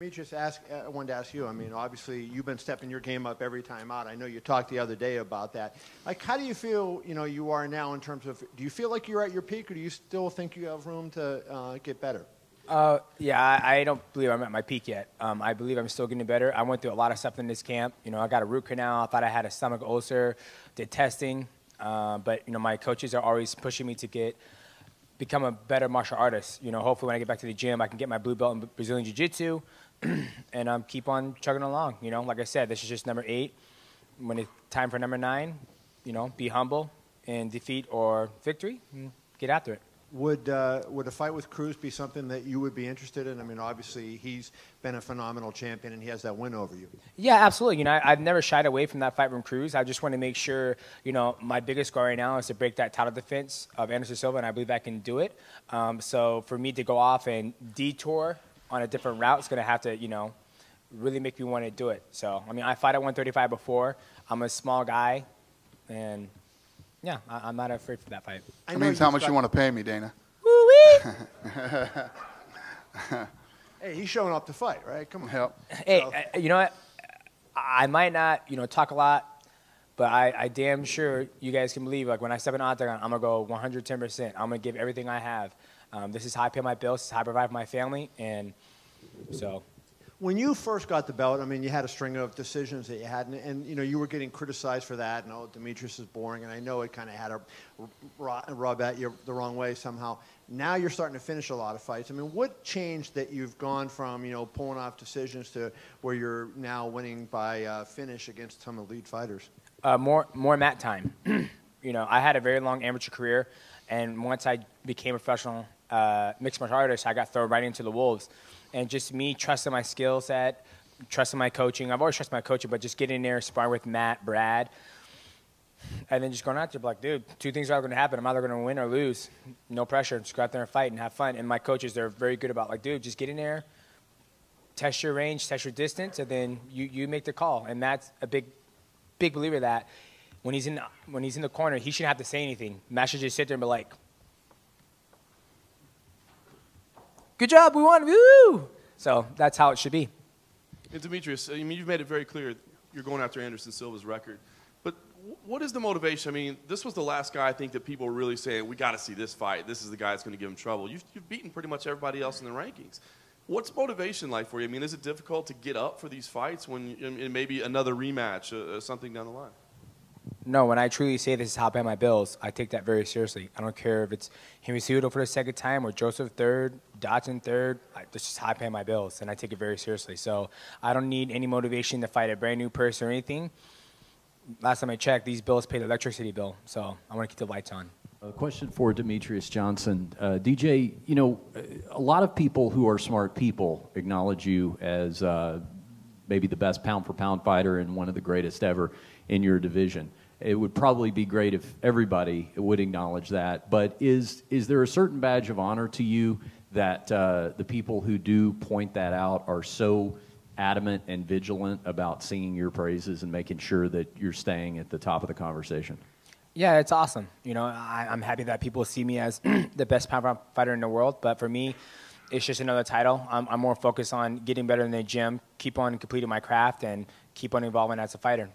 Demetrious, I wanted to ask you, I mean, obviously you've been stepping your game up every time out. I know you talked the other day about that. Like, how do you feel, you are now in terms of, do you feel like you're at your peak, or do you still think you have room to get better? Yeah, I don't believe I'm at my peak yet. I believe I'm still getting better. I went through a lot of stuff in this camp. I got a root canal. I thought I had a stomach ulcer, did testing. But my coaches are always pushing me to become a better martial artist. Hopefully when I get back to the gym, I can get my blue belt in Brazilian Jiu-Jitsu and keep on chugging along. Like I said, this is just number 8. When it's time for number 9, be humble in defeat or victory and get after it. Would a fight with Cruz be something that you would be interested in? I mean, obviously he's been a phenomenal champion and he has that win over you. Yeah, absolutely. I've never shied away from that fight from Cruz. I just want to make sure, my biggest goal right now is to break that title defense of Anderson Silva, and I believe I can do it. So for me to go off and detour on a different route, it's going to have to, really make me want to do it. So, I fight at 135 before. I'm a small guy, and yeah, I'm not afraid for that fight. That means how much you want to pay me, Dana. Woo-wee! Hey, he's showing up to fight, right? Come on. Yep. Hey, you know what? I might not, talk a lot, but I damn sure you guys can believe, like, when I step in the octagon, I'm going to go 110%. I'm going to give everything I have. This is how I pay my bills. This is how I provide for my family. And so. When you first got the belt, you had a string of decisions that you had, and you were getting criticized for that, and, Demetrious is boring, and I know it kind of had a rub at you the wrong way somehow. Now you're starting to finish a lot of fights. What changed that you've gone from, pulling off decisions to where you're now winning by finish against some elite fighters? More mat time. I had a very long amateur career, and once I became a professional mixed martial artist, I got thrown right into the wolves. And just me trusting my skill set, trusting my coaching. I've always trusted my coaching, but just getting in there, sparring with Matt, Brad, and then just going out there, like, dude, 2 things are going to happen. I'm either going to win or lose. No pressure. Just go out there and fight and have fun. And my coaches, they're very good about, like, dude, just get in there, test your range, test your distance, and then you make the call. And Matt's a big believer of that. When he's in the corner, he shouldn't have to say anything. Matt should just sit there and be like, good job, we won, woo! So that's how it should be. And Demetrious, you've made it very clear you're going after Anderson Silva's record. But what is the motivation? This was the last guy I think that people were really saying, we got to see this fight. This is the guy that's going to give him trouble. You've beaten pretty much everybody else in the rankings. What's motivation like for you? Is it difficult to get up for these fights when maybe another rematch, something down the line? No, when I truly say this is how I pay my bills, I take that very seriously. I don't care if it's Henry Cejudo for the second time or Joseph third, Dotson third. This is how I pay my bills, and I take it very seriously. So I don't need any motivation to fight a brand new person or anything. Last time I checked, these bills pay the electricity bill, so I want to keep the lights on. A question for Demetrious Johnson. DJ, a lot of people who are smart people acknowledge you as maybe the best pound-for-pound fighter and one of the greatest ever in your division. It would probably be great if everybody would acknowledge that. But is there a certain badge of honor to you that the people who do point that out are so adamant and vigilant about singing your praises and making sure that you're staying at the top of the conversation? Yeah, it's awesome. I'm happy that people see me as the best pound-for-pound fighter in the world. But for me, it's just another title. I'm more focused on getting better in the gym, keep on completing my craft, and keep on evolving as a fighter.